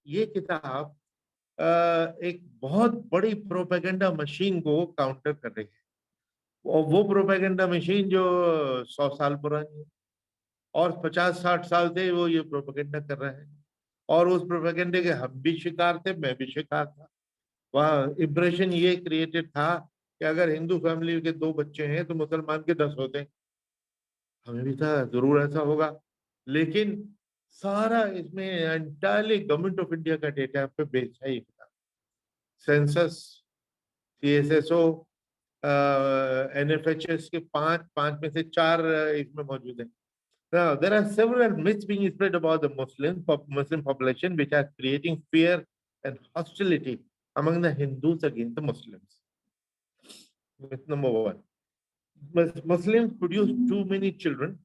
ये किताब एक बहुत बड़ी प्रोपेगेंडा मशीन को काउंटर कर रही है, और वो प्रोपेगेंडा मशीन जो 100 साल पुरानी है, और 50-60 साल से वो ये प्रोपेगेंडा कर रहा है, और उस प्रोपेगेंडे के हम भी शिकार थे, मैं भी शिकार था। वहाँ इम्प्रेशन ये क्रिएटेड था कि अगर हिंदू फैमिली के 2 बच्चे हैं तो मुसलमान के 10 होते हैं। हमें भी था जरूर ऐसा होगा, लेकिन सारा इसमें एंटायरली गवर्नमेंट ऑफ इंडिया का डेटा पे बेस्ड है ये किताब। सेंसस, सीएसएसओ, एनएफएचएस के पांच पांच में से 4 इसमें मौजूद है। Now, there are several myths being spread about the Muslim population, which are creating fear and hostility among the Hindus against the Muslims. Myth number 1: Muslims produce too many children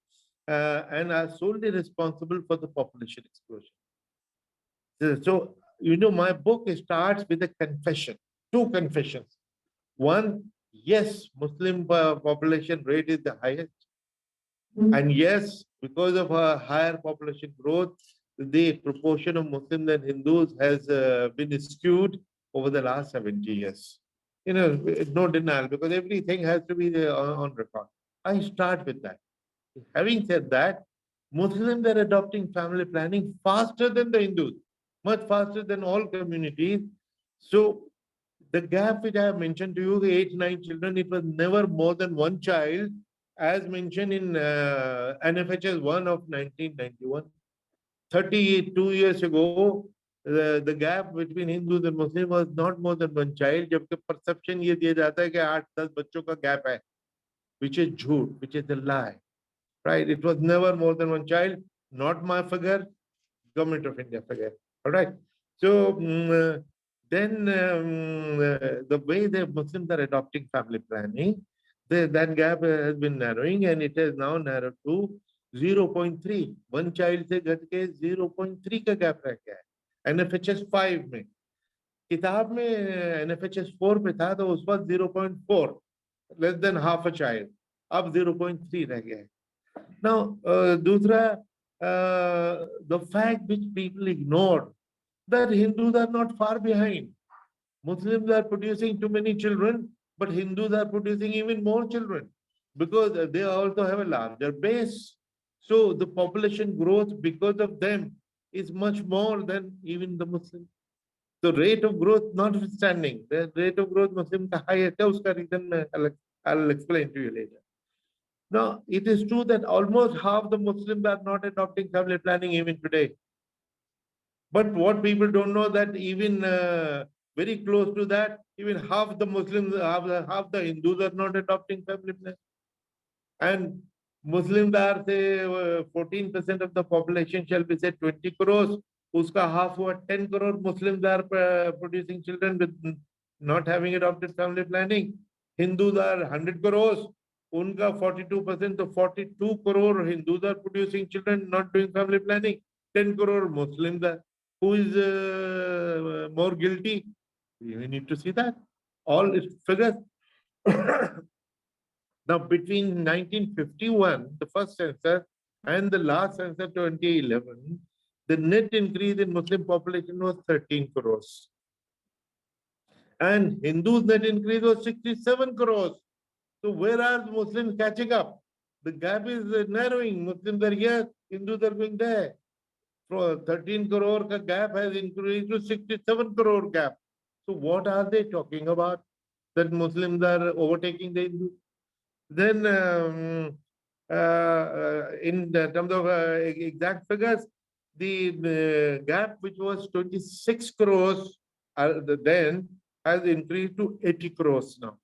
and are solely responsible for the population explosion. So, my book starts with a confession, 2 confessions. One, yes, Muslim population rate is the highest. And yes, because of a higher population growth, the proportion of Muslims and Hindus has been skewed over the last 70 years. No denial, because everything has to be on record. I start with that. Having said that, Muslims are adopting family planning faster than the Hindus, much faster than all communities. So the gap which I have mentioned to you, 8, 9 children, it was never more than 1 child, as mentioned in NFHS 1 of 1991. 32 years ago, the gap between Hindus and Muslims was not more than 1 child, जबकि perception ये दिया जाता है कि 8-10 बच्चों का gap है, which is झूठ, which is a lie, right? It was never more than 1 child, not my figure, Government of India figure, all right? So then the way the Muslims are adopting family planning, that gap has been narrowing, and it has now narrowed to 0.3. 1 child से घट के 0.3 का gap रह गया है NFHS 5 में। किताब में NFHS 4 पे था तो उस वक्त 0.4, less than half a child, अब 0.3 रह गया है। Now दूसरा, the fact which people ignore, that Hindus are not far behind. Muslims are producing too many children, but Hindus are producing even more children because they also have a larger base. So the population growth because of them is much more than even the Muslims. The rate of growth notwithstanding, the rate of growth Muslim का high है, उसका reason I'll explain to you later. Now, it is true that almost half the Muslims are not adopting family planning even today. But what people don't know that even very close to that, even half the Muslims, half the Hindus are not adopting family planning. And Muslims are say 14% of the population, shall we say 20 crores. Uska half or 10 crore Muslims are producing children with not having adopted family planning. Hindus are 100 crores. Unka 42%, so 42 crore Hindus are producing children, not doing family planning. 10 crore Muslims are. Who is more guilty? We need to see that. All its figures. Now, between 1951, the first census, and the last census, 2011, the net increase in Muslim population was 13 crores. And Hindus' net increase was 67 crores. So where are the Muslims catching up? The gap is narrowing. Muslims are here, Hindus are going there. So 13 crore ka gap has increased to 67 crore gap. So what are they talking about? That Muslims are overtaking the Hindus? Then in terms of exact figures, the gap which was 26 crores then has increased to 80 crores now.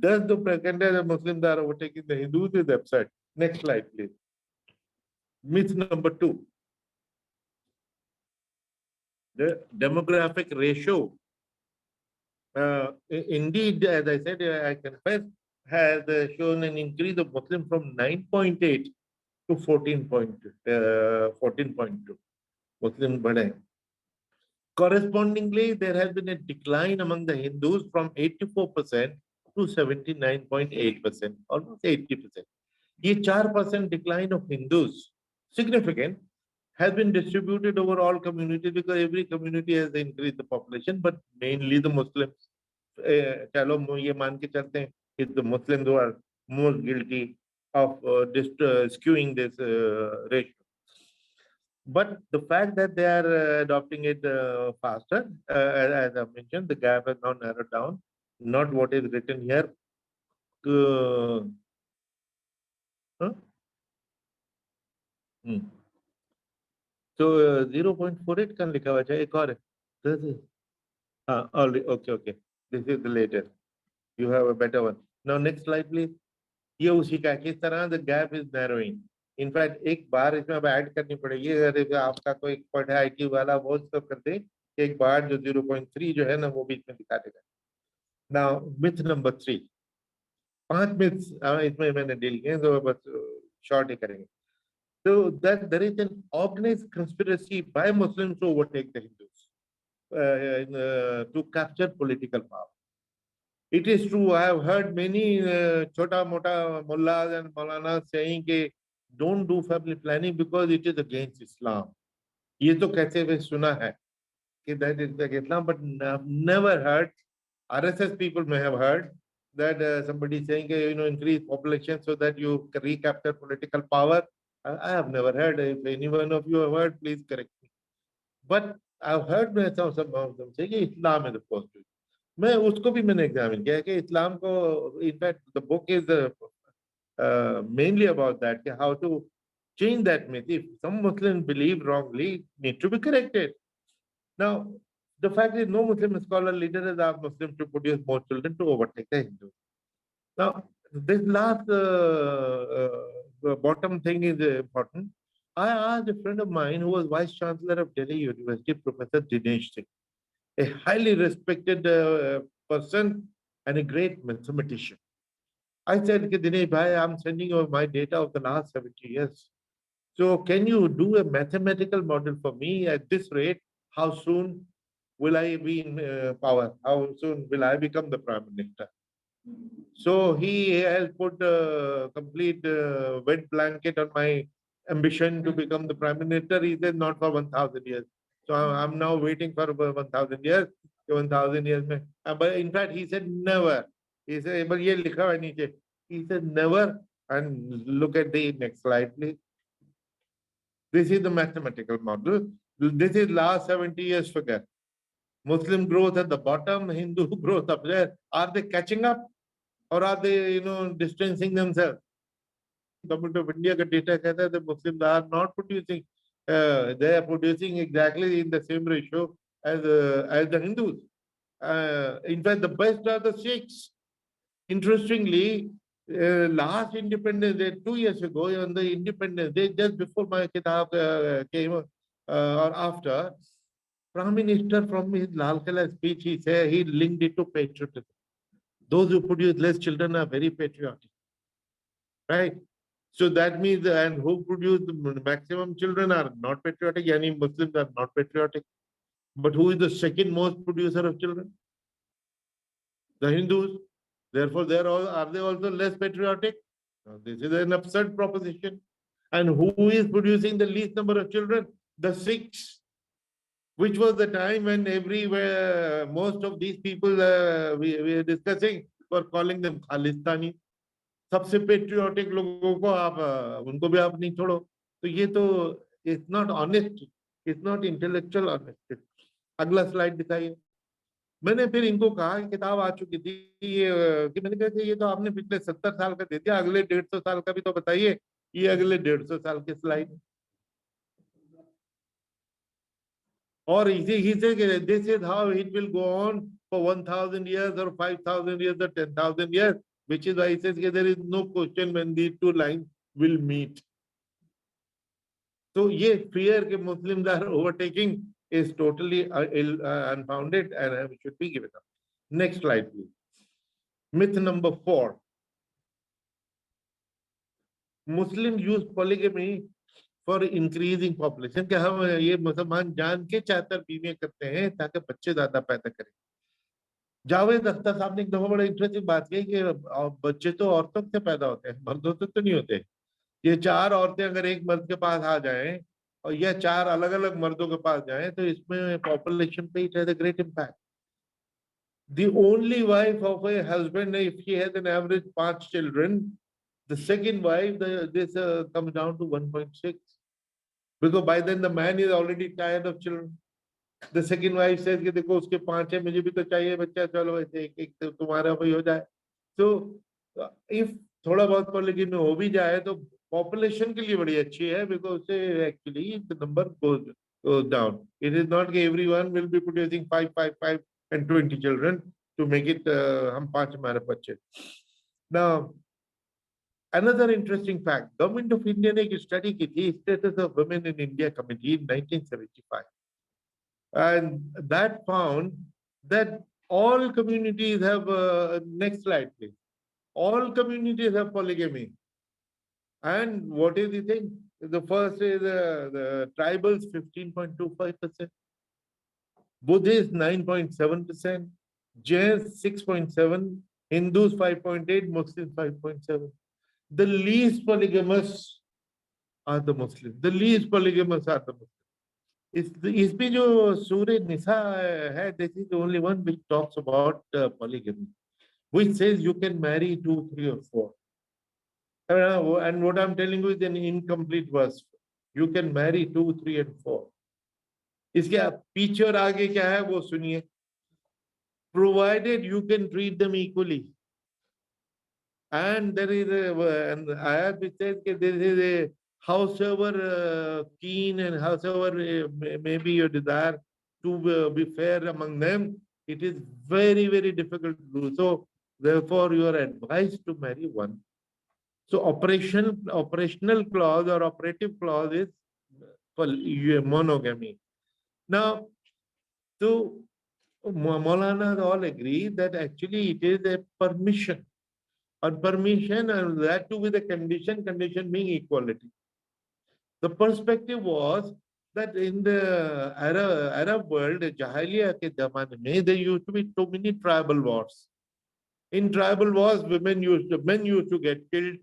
Does the pretend that Muslims are overtaking the Hindus is absurd. Next slide, please. Myth number 2. The demographic ratio. Indeed, as I said, I confess, has shown an increase of Muslims from 9.8 to 14.2. Muslims बढ़े. Correspondingly, there has been a decline among the Hindus from 84% to 79.8%, almost 80%. This 4% decline of Hindus, significant, has been distributed over all communities because every community has increased the population, but mainly the Muslims. चलो ये मान के चलते हैं it's the Muslims who are more guilty of skewing this ratio. But the fact that they are adopting it faster, as I mentioned, the gap has now narrowed down. Not what is written here. Huh? So 0.48 kan likha hua hai, ek aur hai. This is okay. This is the latest. You have a better one. Now next slide please. ये उसी का किस तरह the gap is narrowing. In fact एक बार इसमें अब add करनी पड़ेगी अगर आपका कोई एक्सपर्ट है आईटी वाला वो उसको कर दे एक बार जो 0.3 जो है ना वो बीच में दिखा देगा. Now myth number 3. 5 myths इसमें मैंने डील किए तो बस शॉर्ट ही करेंगे. So that there is an organized conspiracy by Muslims to overtake the Hindus to capture political power. It is true. I have heard many chota mota mullahs and maulanas saying कि don't do family planning because it is against Islam. ये तो कहते हुए सुना है कि that is against Islam, but I've never heard. RSS people may have heard that somebody saying increase population so that you recapture political power. I have never heard. If any one of you have heard, please correct me. But I've heard some of them say कि Islam is opposed to it. मैं उसको भी मैंने examine किया कि इस्लाम को in fact the book is mainly about that how to change that myth. If some Muslims believe wrongly, need to be corrected. Now the fact is no Muslim scholar leader has asked Muslims to produce more children to overtake the Hindus. Now this last bottom thing is important. I asked a friend of mine who was vice chancellor of Delhi University, Professor Dinesh Singh, a highly respected person and a great mathematician. I said, Dinesh bhai, I'm sending you my data of the last 70 years. So can you do a mathematical model for me at this rate? How soon will I be in power? How soon will I become the prime minister? So he has put a complete wet blanket on my ambition to become the prime minister. He said not for 1,000 years. So I'm now waiting for 1,000 years. 1,000 years. But in fact, he said never. He said, but ye likha hai niche. He said never. And look at the next slide, please. This is the mathematical model. This is last 70 years figure. Muslim growth at the bottom, Hindu growth up there. Are they catching up? Or are they, distancing themselves? Government of India का data कहता है that Muslims are not producing. They are producing exactly in the same ratio as the Hindus. In fact, the best are the Sikhs. Interestingly, last Independence Day, 2 years ago, on the Independence Day, just before my kitab came or after, Prime Minister from his Lal Kala speech, he said he linked it to patriotism. Those who produce less children are very patriotic, right? So that means, and who produce the maximum children are not patriotic. Yani Muslims are not patriotic. But who is the second most producer of children? The Hindus. Therefore, are they also less patriotic? Now, this is an absurd proposition. And who is producing the least number of children? The Sikhs. Which was the time when everywhere most of these people we are discussing were calling them Khalistani. सबसे patriotic लोगों को आप उनको भी आप नहीं छोड़ो तो ये तो it's not honest it's not intellectual honest. अगला स्लाइड दिखाइए. मैंने फिर इनको कहा किताब आ चुकी थी ये कि मैंने कहा कि ये तो आपने पिछले 70 साल का दे दिया अगले 150 साल का भी तो बताइए. ये अगले 150 साल की स्लाइड और he said this is how it will go on for 1,000 years or 5,000 years or 10,000 years, which is why he says there is no question when these two lines will meet. So ये fear that Muslims are overtaking is totally unfounded and should be given up. Next slide, please. Myth number 4. Muslims use polygamy for increasing population. कि हम ये मुसलमान जान के 4 बीवियां करते हैं ताकि बच्चे ज्यादा पैदा करें. जावेद अख्तर साहब ने एक दफा बड़ा इंटरेस्टिंग बात कही कि बच्चे तो औरतों से पैदा होते हैं मर्दों से तो नहीं होते. ये 4 औरतें अगर एक मर्द के पास आ जाएं और या 4 अलग अलग मर्दों के पास जाए तो इसमें पॉपुलेशन पे it has a great impact. The only wife of a husband, if he has an average 5 children, the second wife, this comes down to 1.6. Because by then the man is already tired of children. The second wife says कि देखो उसके 5 है, मुझे भी तो चाहिए बच्चा, चलो ऐसे एक एक तो तुम्हारा भी हो जाए. So if थोड़ा बहुत पॉलिटिक्स में हो भी जाए तो पॉपुलेशन के लिए बड़ी अच्छी है, because actually the number goes down. It is not that everyone will be producing 5, 5, 5 and 20 children to make it हम 5 हमारे बच्चे. Now another interesting fact, Government of India ने एक स्टडी की थी, Status of Women in India Committee in 1975, and that found that all communities have next slide please, all communities have polygamy. And what is the thing? The first is the tribals 15.25%, Buddhists 9.7%, Jains 6.7%, Hindus 5.8%, Muslims 5.7%. The least polygamous are the Muslims. The least polygamous are the Muslims. इसमें जो सूर्य निसा है, this is the only one which talks about polygamy, which says you can marry 2, 3 or 4. And what I'm telling you is an incomplete verse. You can marry 2, 3 and 4. इसके पीछे और आगे क्या है वो सुनिए. Provided you can treat them equally. And there is an ayat which says that there is a howsoever keen and howsoever may be your desire to be fair among them, it is very, very difficult to do. So therefore you are advised to marry one. So operational clause or operative clause is for monogamy. Now, so Maulana all agree that actually it is a permission. On permission, and that too with a condition being equality. The perspective was that in the Arab world, Jahiliya ke zamane mein, there used to be too many tribal wars. In tribal wars, men used to get killed,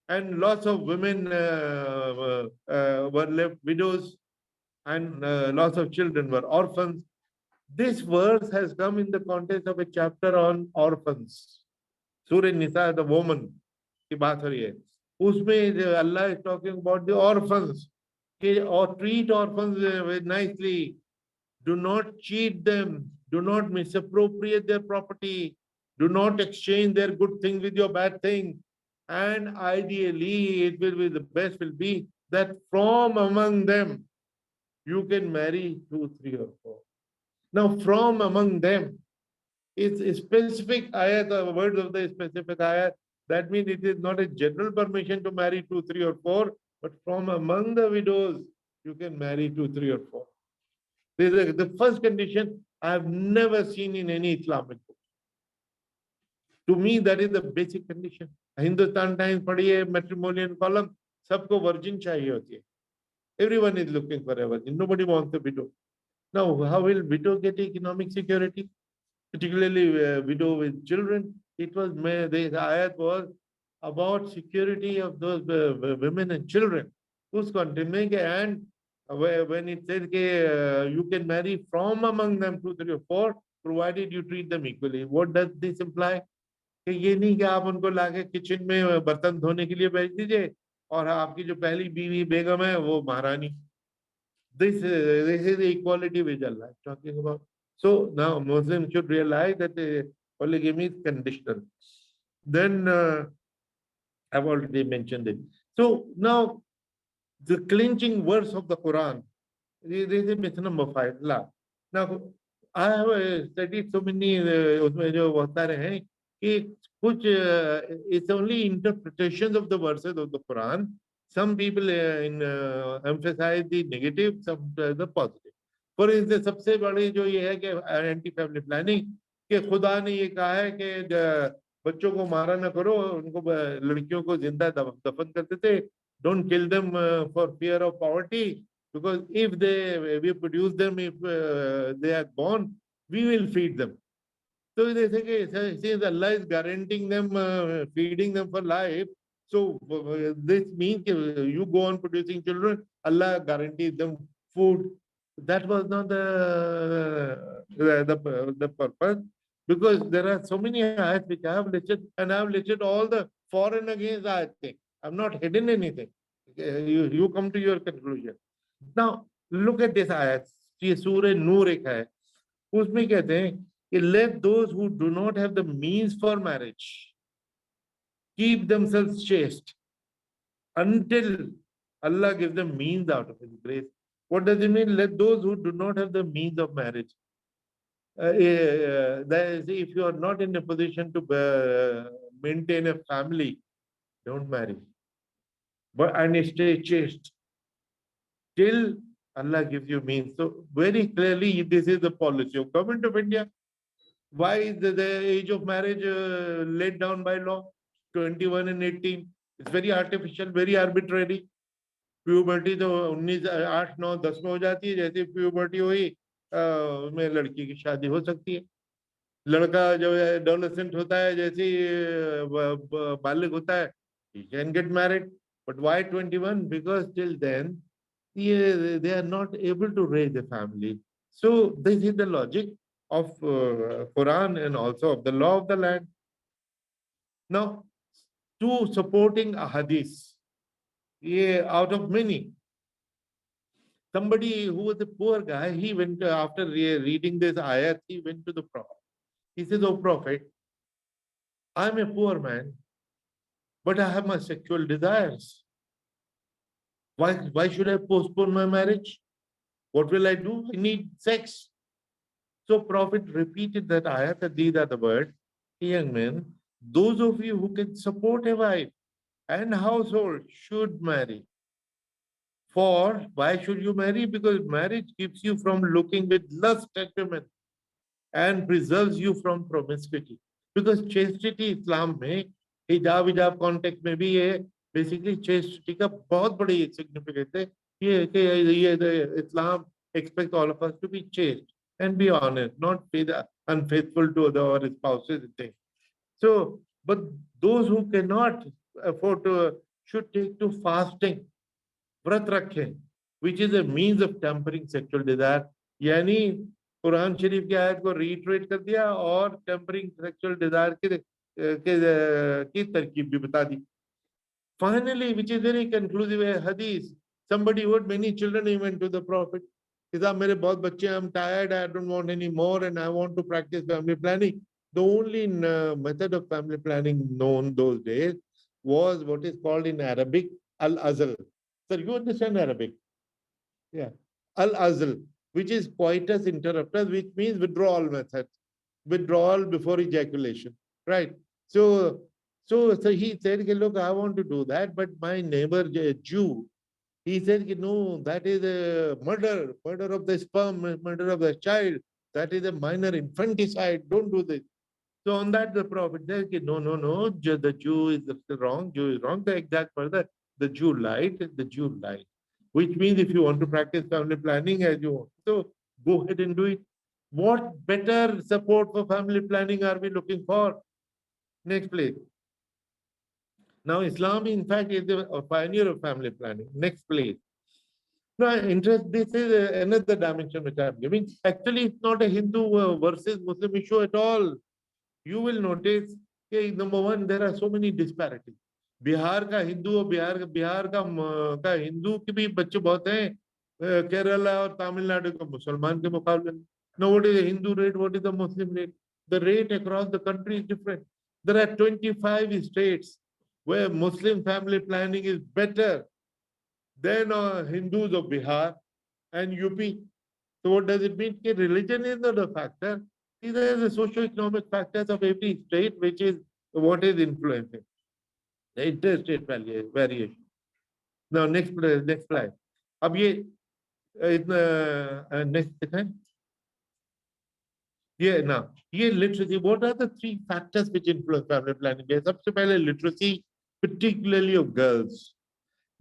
and lots of women were left widows, and lots of children were orphans. This verse has come in the context of a chapter on orphans. Surah Nisa, the woman की बात हो रही है, उसमें Allah is talking about the orphans, or treat orphans very nicely, do not cheat them, do not misappropriate their property, do not exchange their good thing with your bad thing, and ideally it will be the best will be that from among them you can marry 2, 3 or 4. Now from among them, it's a specific ayat, the words of the specific ayat. That means it is not a general permission to marry 2, 3 or 4, but from among the widows, you can marry 2, 3 or 4. This is the first condition I have never seen in any Islamic book. To me, that is the basic condition. Hindustan Times पढ़िए, matrimonial column, सबको virgin चाहिए होती है. Everyone is looking for a virgin. Nobody wants a widow. Now, how will widow get economic security? Particularly widow with children. It was the ayat was about security of those women and children. Whose content and when it says you can marry from among them 2, 3 or 4, provided you treat them equally. What does this imply? कि ये नहीं कि आप उनको लाके kitchen में बर्तन धोने के लिए भेज दीजिए और आपकी जो पहली बीवी बेगम है वो महारानी. This is the equality which Allah is talking about. So now Muslims should realize that polygamy is conditional. Then I've already mentioned it. So now the clinching verse of the Quran. This is myth number 5. Now I have studied so many उसमें जो बहुत सारे हैं कि कुछ it's only interpretations of the verses of the Quran. Some people emphasize the negative, some the positive. For instance, सबसे बड़ी जो ये है कि एंटी फैमिली प्लानिंग, कि खुदा ने ये कहा है कि बच्चों को मारा ना करो, उनको लड़कियों को जिंदा दफन करते थे. Don't kill them for fear of poverty, because if we produce them, if they are born, we will feed them. So they say since Allah is guaranteeing them, feeding them for life, So this means you go on producing children, Allah guarantees them food. That was not the purpose, because there are so many ayats which I have listed, and I have listed all the for and against ayat thing. I have not hidden anything. You come to your conclusion. Now look at this ayat. ये सूरह नूर एक है, उसमें कहते हैं कि let those who do not have the means for marriage keep themselves chaste until Allah gives them means out of His grace. What does it mean? Let those who do not have the means of marriage. That is, if you are not in a position to maintain a family, don't marry. But and stay chaste till Allah gives you means. So very clearly, this is the policy of government of India. Why is the age of marriage laid down by law? 21 and 18. It's very artificial, very arbitrary. Puberty तो 19, 8, 9, 10 में हो जाती है. जैसे puberty हुई उसमें लड़की की शादी हो सकती है. लड़का जो है एडोलेसेंट होता है, जैसे बालिग होता है, he can get married. But why 21? Because till then they are not able to raise a family. So this is the logic of Quran and also of the law of the land. Now, to supporting a hadith, out of many, somebody who was a poor guy, he went after reading this ayat, he went to the Prophet. He says, "Oh Prophet, I'm a poor man, but I have my sexual desires. Why should I postpone my marriage? What will I do? I need sex." So Prophet repeated that ayat, that these are the words: "Young men, those of you who can support a wife and household should marry. For why should you marry? Because marriage keeps you from looking with lust at women and preserves you from promiscuity." Because chastity Islam में हिजाब context में भी ये basically chastity का बहुत बड़ी significance है. ये कि Islam expects all of us to be chaste and be honest, not be unfaithful to our spouses. So, but those who cannot afford to should take to fasting, व्रत रखें, which is a means of tempering sexual desire. यानी कुरान शरीफ की आयत को reiterate कर दिया और tampering sexual desire की तरकीब भी बता दी. Finally, which is very conclusive, a hadith. Somebody who had many children, he went to the Prophet. He said, मेरे बहुत बच्चे, I'm tired, I don't want any more, and I want to practice family planning. The only method of family planning known those days was what is called in Arabic al-azl. Sir, you understand Arabic? Yeah. Al-azl, which is coitus interruptus, which means withdrawal method. Withdrawal before ejaculation, right? So he said, look, I want to do that, but my neighbor, Jew, he said, no, that is a murder of the sperm, murder of the child. That is a minor infanticide. Don't do this. So on that, the Prophet said, no, the Jew is wrong. Jew is wrong. The exact further, the Jew lied. Which means if you want to practice family planning as you want, so go ahead and do it. What better support for family planning are we looking for? Next, please. Now, Islam, in fact, is a pioneer of family planning. Next, please. Now, this is another dimension which I'm giving. Actually, it's not a Hindu versus Muslim issue at all. You will notice, okay, number one, there are so many disparities. Bihar का हिंदू और बिहार का हिंदू के भी बच्चे बहुत हैं, केरला और तमिलनाडु का मुसलमान के मुकाबले. Now, what is the Hindu rate? What is the Muslim rate? The rate across the country is different. There are 25 states where Muslim family planning is better than Hindus of Bihar and UP. So what does it mean? Religion is not a factor. These are the socio-economic factors of every state, which is what is influencing the interstate variation. Now, next slide. अब ये next दिखाएं. ये literacy. What are the three factors which influence family planning? सबसे पहले literacy, particularly of girls.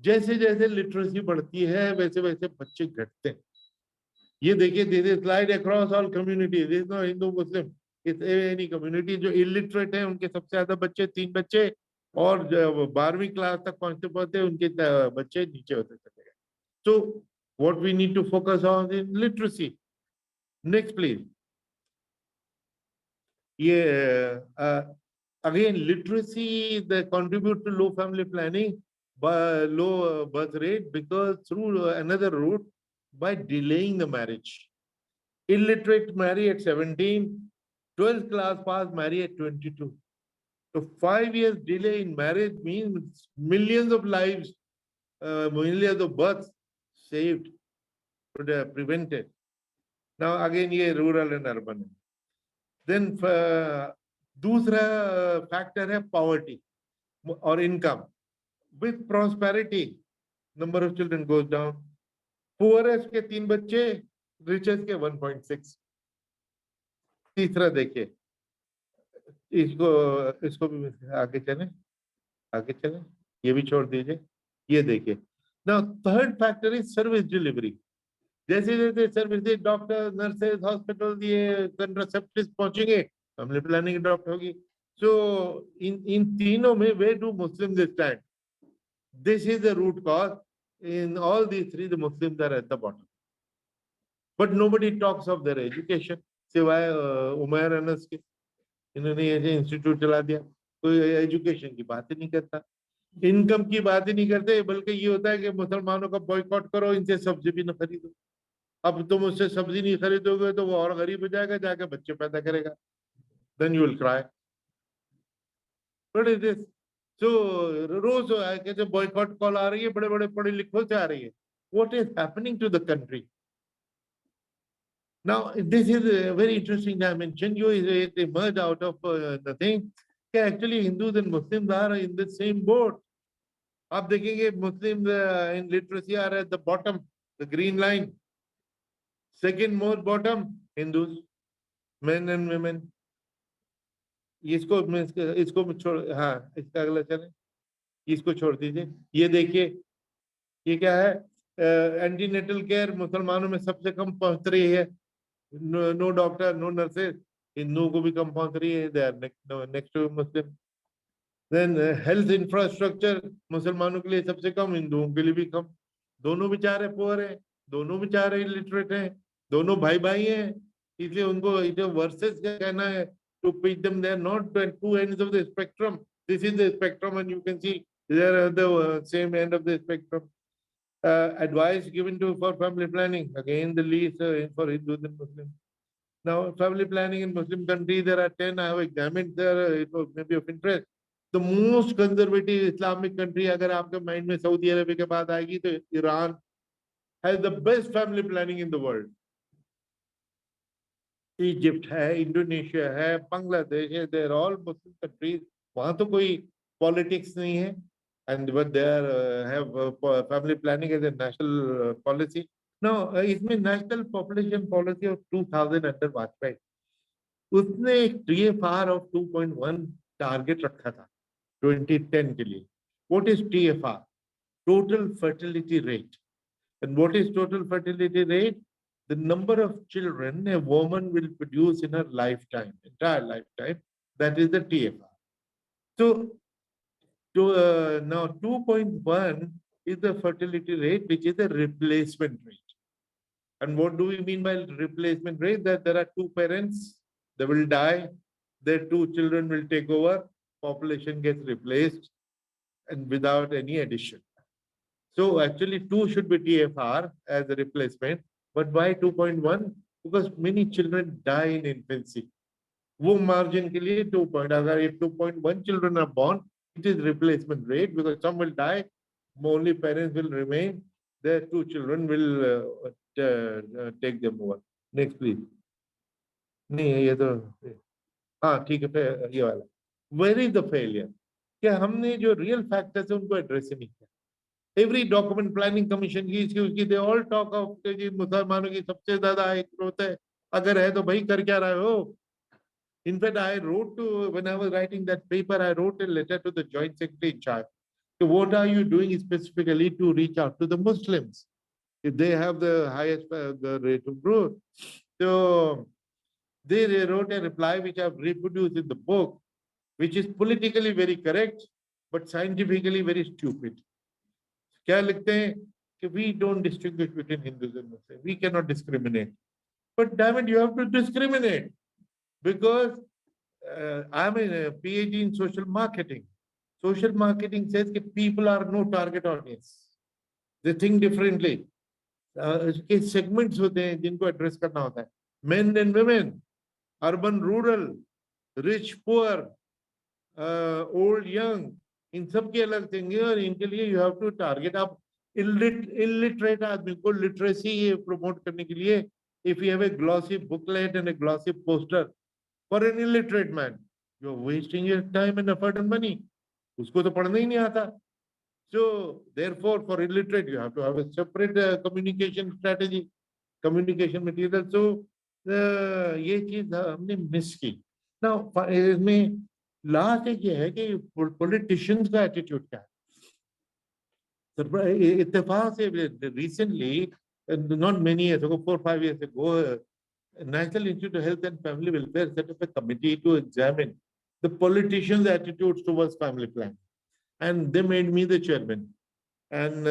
जैसे जैसे literacy बढ़ती है वैसे वैसे बच्चे घटते हैं. ये देखिए, this is slide across all communities. This no Hindu Muslim, it's any community. जो इलिटरेट है उनके सबसे ज्यादा बच्चे, 3 बच्चे, और जब 12वीं क्लास तक पहुंचते पहुंचते उनके बच्चे नीचे होते चले गए. So what we need to focus on is literacy. Next, please. Yeah, again, literacy they contribute to low family planning, low birth rate because through another route by delaying the marriage. Illiterate marry at 17, 12th class pass marry at 22. So 5 years delay in marriage means millions of lives, millions of births saved, prevented. Now again, ये rural and urban. Then दूसरा factor है poverty or income. With prosperity, number of children goes down. Poorest के 3 बच्चे, richest के 1.6. तीसरा देखिए, इसको इसको भी आगे चलें, ये भी छोड़ दीजिए, ये देखिए. Now third factor is service delivery. जैसे जैसे सर्विसेज डॉक्टर नर्सेज हॉस्पिटल ये कंट्रासेप्टिव पहुंचेंगे फैमिली प्लानिंग अडॉप्ट होगी. सो इन तीनों में where do Muslims stand. This is the root cause in all these three the Muslims are at the bottom. But nobody talks of their education सिवाय उमर अनस के. इन्होंने ऐसे इंस्टीट्यूट चला दिया, कोई एजुकेशन की बात ही नहीं करता, इनकम की बात ही नहीं करते, बल्कि ये होता है कि मुसलमानों का बॉयकॉट करो, इनसे सब्जी भी न खरीदो. अब तुम उससे सब्जी नहीं खरीदोगे तो वो और गरीब हो जाएगा, जाके बच्चे पैदा करेगा. Then you will cry. What is this? So रोज कैसे बॉयकॉट कॉल आ रही है, बड़े बड़े पढ़े लिखों से आ रही है. What is happening to the country? Now this is very interesting dimension. You it emerge out of nothing. Actually Hindus and Muslims are in the same boat. आप देखेंगे Muslim in literacy are at the bottom, the green line. Second most bottom, Hindus, men and women. इसको छोड़, हाँ इसका अगला चले, इसको छोड़ दीजिए. ये देखिए, ये क्या है? एंटीनेटल केयर मुसलमानों में सबसे कम पहुंच रही है. No doctor, no nurses. हिंदुओं को भी कम पहुंच रही है. They are next to Muslim. Then health infrastructure मुसलमानों के लिए सबसे कम, हिंदुओं के लिए भी कम. दोनों बेचारे पुअर हैं, दोनों बेचारे इलिटरेट हैं, दोनों भाई भाई हैं. इसलिए उनको जो वर्सेस क्या कहना है, to pitch them, they are not at two ends of the spectrum. This is the spectrum and you can see they are at the same end of the spectrum. Advice given to for family planning, again the least for Hindus and Muslims. Now family planning in Muslim countries, there are 10 I have examined there. It may be of interest. The most conservative Islamic country, अगर आपके mind में Saudi अरब के बाद आएगी तो Iran has the best family planning in the world. Egypt है, Indonesia है, बांग्लादेश है, they are all Muslim countries. वहाँ तो कोई politics नहीं है, and but they are have family planning as a national policy. Now इसमें national population policy of 2000 under Vajpayee, उसने एक TFR of 2.1 टारगेट रखा था 2010 के लिए. What is TFR? Total fertility rate. And what is total fertility rate? The number of children a woman will produce in her lifetime, entire lifetime. That is the TFR. So now 2.1 is the fertility rate, which is the replacement rate. And what do we mean by replacement rate? That there are two parents, they will die, their two children will take over, population gets replaced, and without any addition. So actually 2 should be TFR as a replacement, but why 2.1? Because many children die in infancy. वो margin के लिए 2 point, अगर if 2.1 children are born, it is replacement rate because some will die, only parents will remain, their 2 children will take them over. Next please. नहीं ये तो, हाँ ठीक है, ये वाला. Where is the failure? क्या हमने जो real factors है उनको address नहीं किया. Every document planning commission की इसकी उसकी they all talk of कि मुसलमानों की सबसे ज्यादा एक ग्रोथ है. अगर है तो भाई कर क्या रहे हो? In fact, I wrote to, when I was writing that paper, I wrote a letter to the Joint Secretary in charge. So what are you doing specifically to reach out to the Muslims? If they have the highest the rate of growth. So they wrote a reply which I've reproduced in the book, which is politically very correct, but scientifically very stupid. क्या लिखते हैं कि we don't distinguish between Hindus and Muslims. We cannot discriminate. But damn it, you have to discriminate because I'm a PhD in social marketing. Social marketing says that people are no target audience. They think differently. इसके segments होते हैं जिनको address करना होता है. Men and women, urban, rural, rich, poor, old, young. इन सब के अलग देंगे और इनके लिए you have to target. आप illiterate आदमी को literacy promote करने के लिए if you have a glossy booklet and a glossy poster for an illiterate man, you're wasting your time and effort and money. उसको तो पढ़ना ही नहीं आता. So therefore, for illiterate, you have to have a separate communication strategy, communication material. So ये चीज हमने miss की. Now इसमें लास्ट एक ये है कि politicians का attitude क्या है. इत्तेफाक से recently, not many years ago, 4 or 5 years ago, National Institute of Health and Family Welfare set up a committee to examine the politicians' attitudes towards family planning. And they made me the chairman. And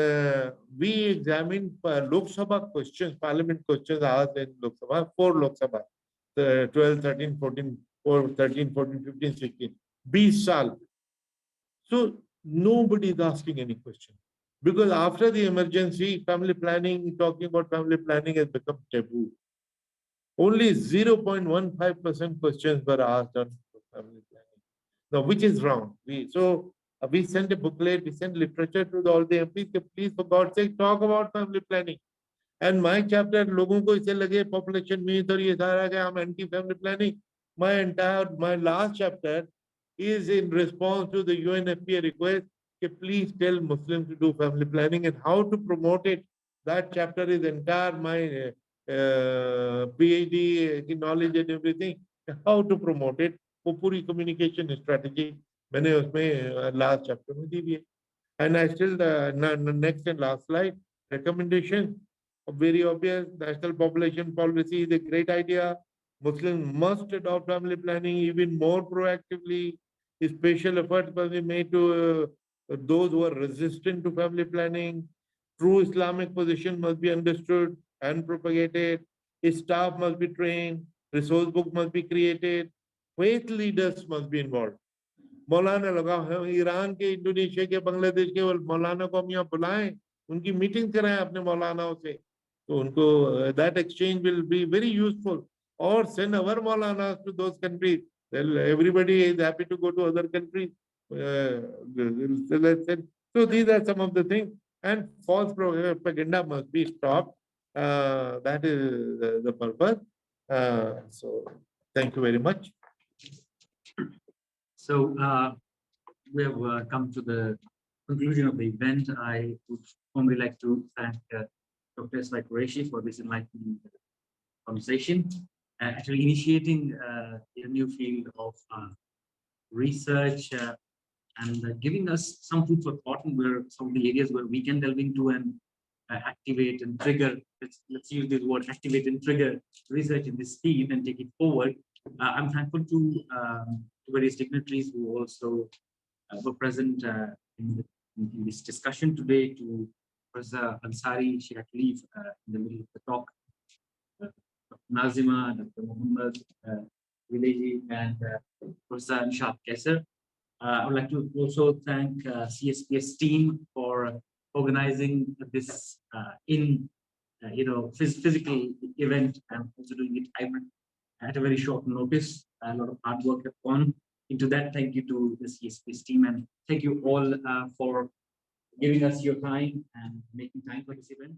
we examined Lok Sabha questions, parliament questions asked in Lok Sabha, 4 Lok Sabha, 12, 13, 14, 13, 14, 15, 16, 20 saal. So nobody is asking any question. Because after the emergency, family planning, talking about family planning has become taboo. Only 0.15% questions were asked on family planning. Now, which is wrong. We sent a booklet, we sent literature to all the MPs, please, for God's sake, talk about family planning. And my chapter, लोगों को इसे लगे population myth और ये सारा कि I'm anti-family planning. My last chapter is in response to the UNFPA request that please tell Muslims to do family planning and how to promote it. That chapter is entire my PhD knowledge and everything. How to promote it? वो पूरी communication strategy मैंने उसमें last chapter में दी हुई है. And I still next and last slide recommendation. Very obvious. National population policy is a great idea. Muslims must adopt family planning even more proactively. Special efforts must be made to those who are resistant to family planning. True Islamic position must be understood and propagated. Staff must be trained. Resource book must be created. Faith leaders must be involved. मौलाना लगा है Iran के, Indonesia के, बांग्लादेश के मौलाना को हम यहाँ बुलाएं, उनकी मीटिंग कराएं अपने मौलानाओं से, तो उनको that exchange will be very useful. Or send our maulanas to those countries. Well, everybody is happy to go to other countries. So these are some of the things. And false propaganda must be stopped. That is the purpose. So thank you very much. So we have come to the conclusion of the event. I would only like to thank Dr. Quraishi for this enlightening conversation, actually initiating a new field of research and giving us some food for thought and where some of the areas where we can delve into and activate and trigger. Let's use this word, activate and trigger research in this field and take it forward. I'm thankful to various dignitaries who also were present in this discussion today. To Professor Ansari, she had to leave in the middle of the talk. Dr. Nazima, Dr. Muhammad Vileji, and Professor Nishad Kesser. I would like to also thank CSPS team for organizing this physical event and also doing it hybrid at a very short notice. A lot of hard work has gone into that. Thank you to the CSPS team, and thank you all for giving us your time and making time for this event.